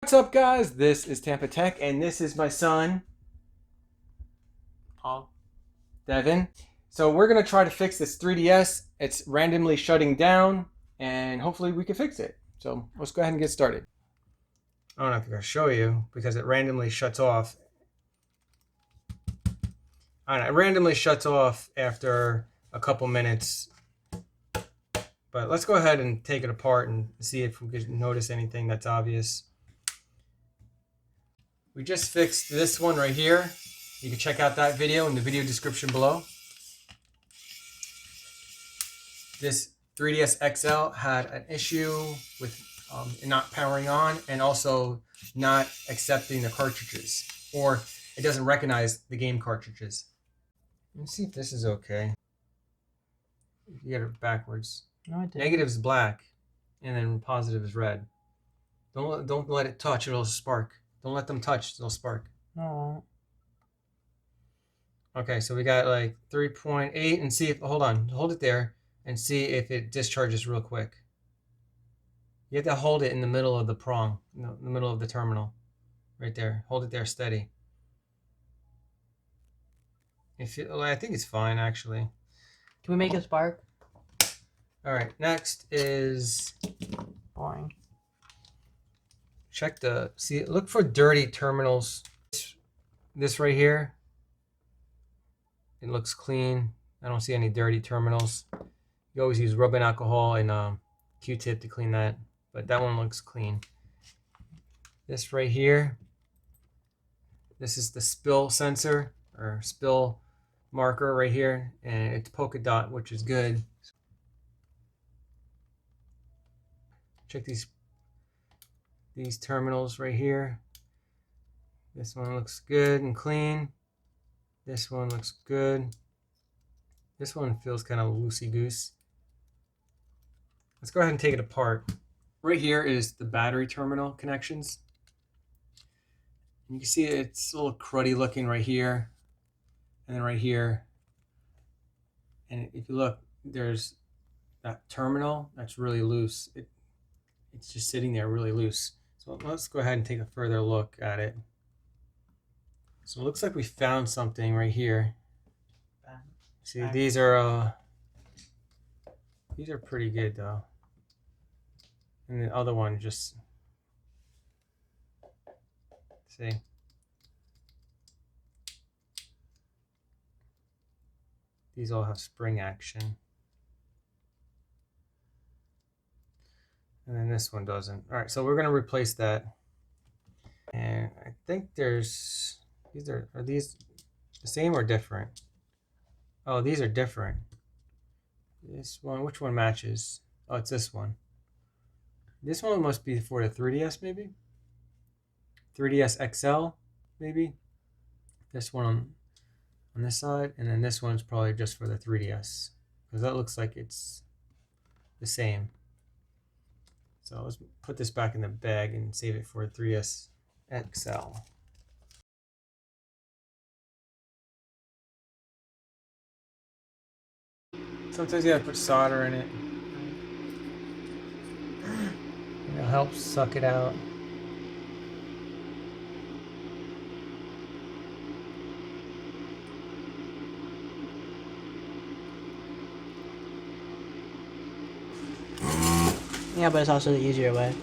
What's up, guys? This is Tampatec, and this is my son, Paul. Devin. So we're gonna try to fix this 3DS. It's randomly shutting down, and hopefully we can fix it. So let's go ahead and get started. I don't know if I'm gonna show you because it randomly shuts off. I don't know, it randomly shuts off after a couple minutes. But let's go ahead and take it apart and see if we can notice anything that's obvious. We just fixed this one right here. You can check out that video in the video description below. This 3DS XL had an issue with it not powering on and also not accepting the cartridges, or it doesn't recognize the game cartridges. Let's see if this is okay. You get it backwards. No, I didn't. Negative is black, and then positive is red. Don't let it touch; it'll spark. Don't let them touch; it'll spark. No. Okay, so we got like 3.8, and see if hold it there and see if it discharges real quick. You have to hold it in the middle of the prong, in the middle of the terminal, right there. Hold it there steady. I think it's fine actually. Can we make a spark? All right, next is Boring. check look for dirty terminals. This right here, it looks clean. I don't see any dirty terminals. You always use rubbing alcohol and Q-tip to clean that, but that one looks clean. This right here, this is the spill sensor or spill marker right here, and it's polka dot, which is good. Check these terminals right here. This one looks good and clean. This one looks good. This one feels kind of loosey-goose. Let's go ahead and take it apart. Right here is the battery terminal connections. You can see it's a little cruddy looking right here, and then right here. And if you look, there's that terminal that's really loose. It's just sitting there really loose. So let's go ahead and take a further look at it. So it looks like we found something right here. See, these are pretty good though. And the other one just, see. These all have spring action. And then this one doesn't. All right, so we're gonna replace that. And I think are these the same or different? Oh, these are different. This one, which one matches? Oh, it's this one. This one must be for the 3DS maybe? 3DS XL maybe? This one on this side, and then this one's probably just for the 3DS, because that looks like it's the same. So let's put this back in the bag and save it for 3DS XL. Sometimes you gotta put solder in it. It'll help suck it out. Yeah, but it's also the easier way.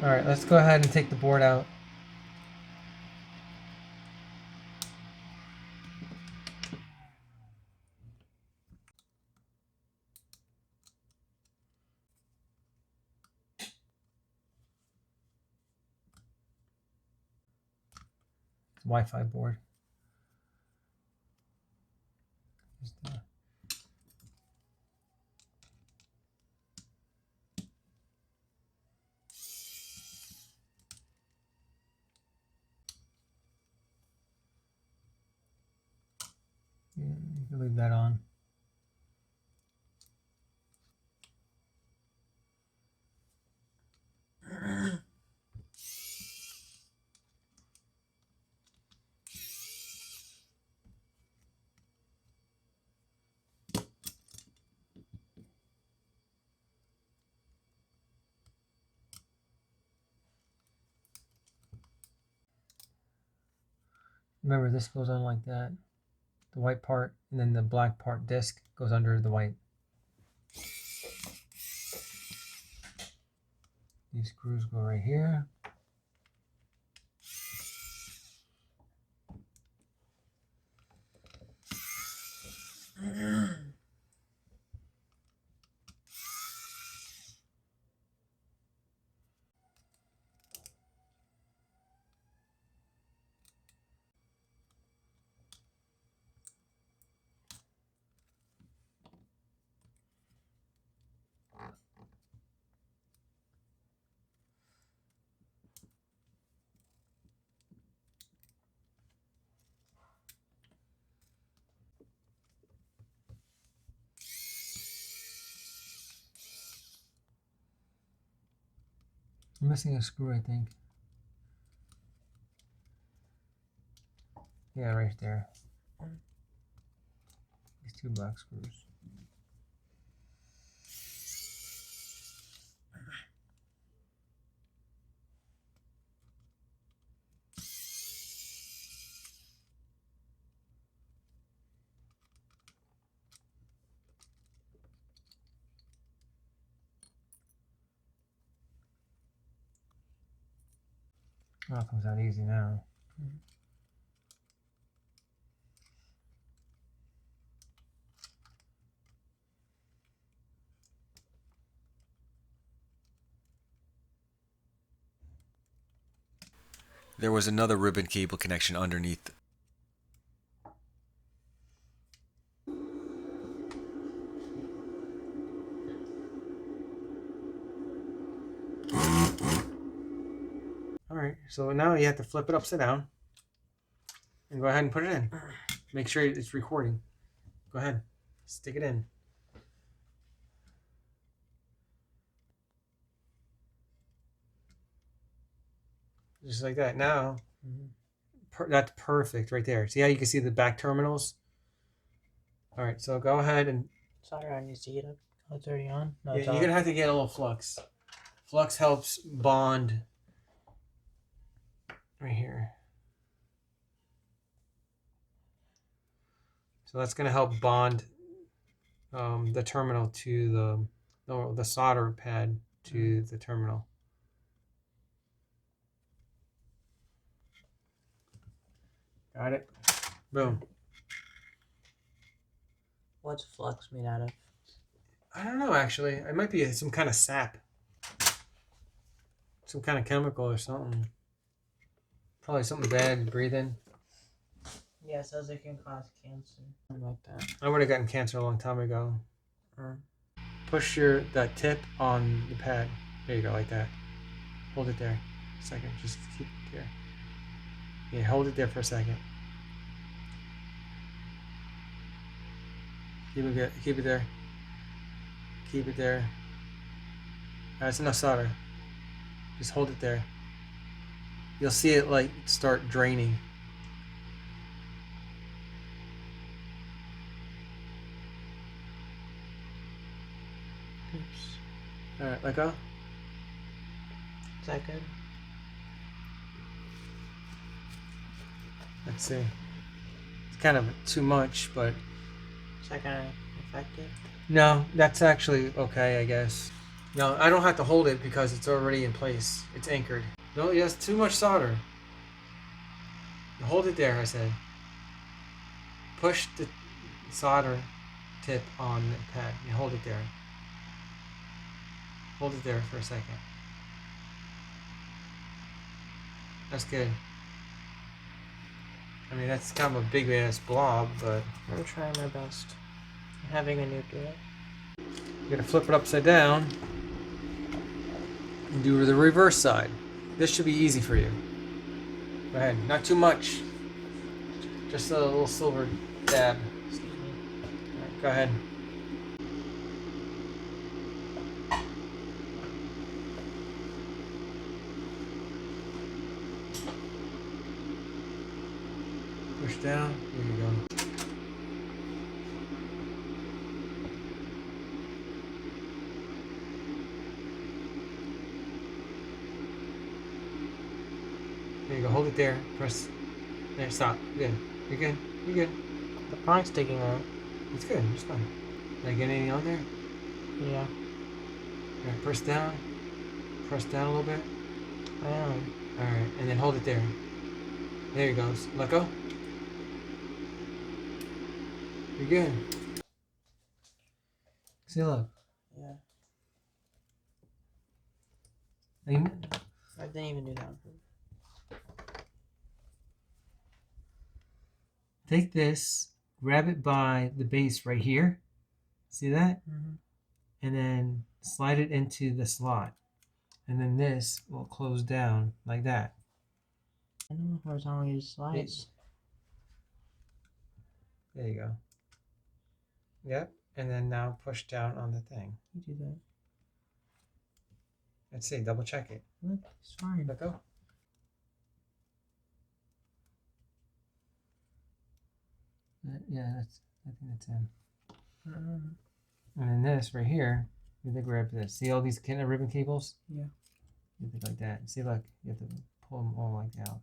All right, let's go ahead and take the board out. Wi-Fi board. You can leave that on. Remember, this goes on like that. The white part, and then the black part disc goes under the white. These screws go right here. I'm missing a screw, I think. Yeah, right there. These two black screws. Oh, it comes out easy now. There was another ribbon cable connection underneath. Alright, so now you have to flip it upside down. And go ahead and put it in. Make sure it's recording. Go ahead. Stick it in. Just like that. Now, that's perfect right there. See how you can see the back terminals? Alright, so go ahead and... Solder on your seat. Oh, it's already on? No, Yeah, it's you're on. going to have to get a little flux. Flux helps bond right here. So that's going to help bond the terminal to the solder pad to the terminal. Got it? Boom. What's flux made out of? I don't know, actually. It might be some kind of sap. Some kind of chemical or something. Probably something bad to breathe in. Yeah, it says it can cause cancer. Something like that. I would have gotten cancer a long time ago. Push that tip on the pad. There you go, like that. Hold it there. A second. Just keep it there. Yeah, hold it there for a second. Keep it there. Keep it there. That's enough solder. Just hold it there. You'll see it like start draining. Oops. Alright, let go. Is that good? Let's see. It's kind of too much, but... Is that gonna affect it? No, that's actually okay, I guess. No, I don't have to hold it because it's already in place. It's anchored. No, yes, too much solder. Hold it there, I said. Push the solder tip on the pad. You hold it there. Hold it there for a second. That's good. I mean, that's kind of a big ass blob, but... I'm trying my best. I'm having a new day. You're gonna flip it upside down and do the reverse side. This should be easy for you. Go ahead. Not too much. Just a little silver dab. Excuse me. Alright, go ahead. Push down. There you go. There you go. Hold it there. Press. There, stop. You're good. You're good. You're good. The prank's taking out. It's good. It's fine. Did I get anything on there? Yeah. All right, press down. Press down a little bit. I am. All right, and then hold it there. There you go. Let go. You're good. See, look. Yeah. Amen. I didn't even do that. Take this, grab it by the base right here. See that? Mm-hmm. And then slide it into the slot. And then this will close down like that. I know horizontally use slides. There you go. Yep. And then now push down on the thing. You do that. Let's see. Double check it. Look, it's fine. Let go. Yeah, I think that's in. And then this right here, you have to grab this. See all these kind of ribbon cables? Yeah. You have to like that. See, look, you have to pull them all like out.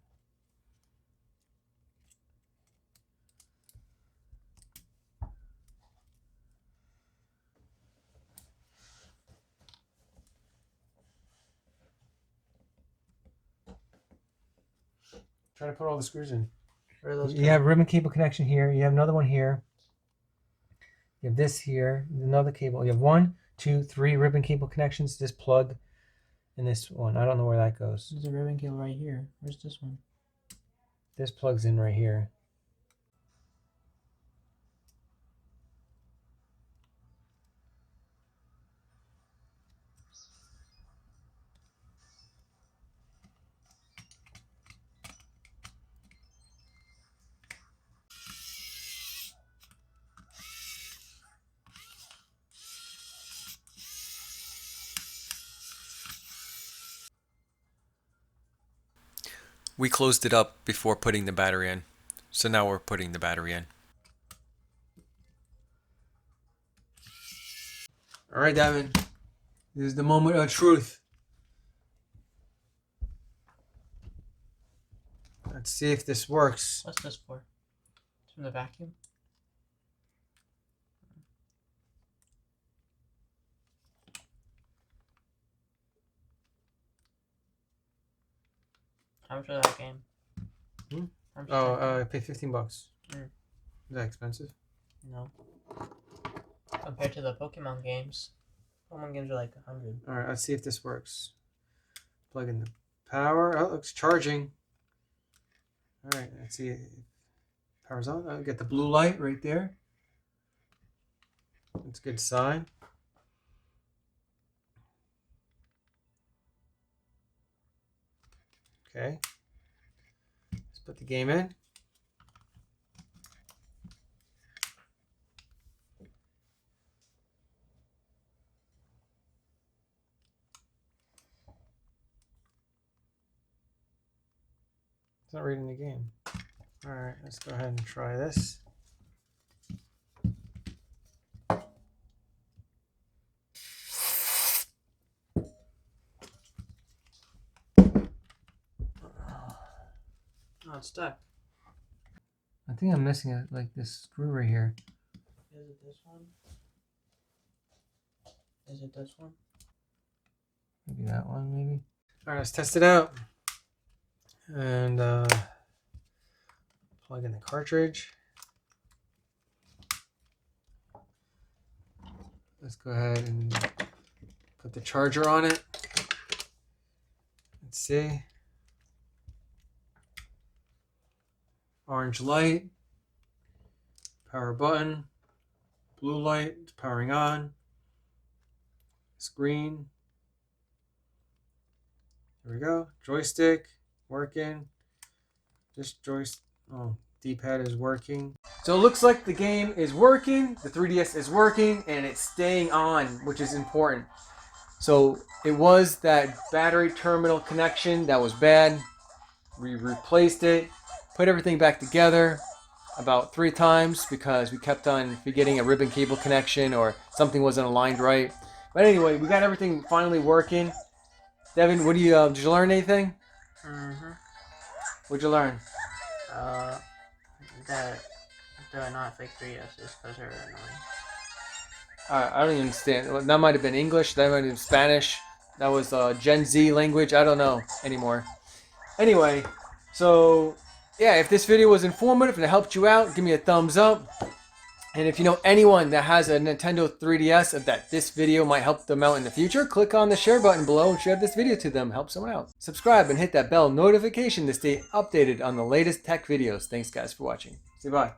Try to put all the screws in. Where are those You have ribbon cable connection here. You have another one here. You have this here. Another cable. You have 1, 2, 3 ribbon cable connections. This plug and this one. I don't know where that goes. There's a ribbon cable right here. Where's this one? This plugs in right here. We closed it up before putting the battery in. So now we're putting the battery in. All right, Devin. This is the moment of truth. Let's see if this works. What's this for? It's from the vacuum? How much was that game? Hmm? How much was that game? I paid $15. Mm. Is that expensive? No. Compared to the Pokemon games. Pokemon games are like 100. All right, let's see if this works. Plug in the power. Oh, it looks charging. All right, let's see if power's on. I'll get the blue light right there. That's a good sign. Okay. Let's put the game in. It's not reading the game. All right, let's go ahead and try this. Oh, it's stuck. I think I'm missing it, like this screw right here. Is it this one? Is it this one? Maybe that one, maybe. All right, let's test it out. And plug in the cartridge. Let's go ahead and put the charger on it. Let's see. Orange light. Power button. Blue light, it's powering on. Screen. There we go. Joystick working. This D-pad is working. So it looks like the game is working. The 3DS is working and it's staying on, which is important. So it was that battery terminal connection that was bad. We replaced it, put everything back together about 3 times because we kept on forgetting a ribbon cable connection or something wasn't aligned right. But anyway, we got everything finally working. Devin, what do you did you learn anything? Mm-hmm. What'd you learn? that they're not fake 3Ss because they're annoying. I don't even understand. That might have been English. That might have been Spanish. That was Gen Z language. I don't know anymore. Anyway, so yeah, if this video was informative and it helped you out, give me a thumbs up. And if you know anyone that has a Nintendo 3DS that this video might help them out in the future, click on the share button below and share this video to them. Help someone out. Subscribe and hit that bell notification to stay updated on the latest tech videos. Thanks guys for watching. Say bye.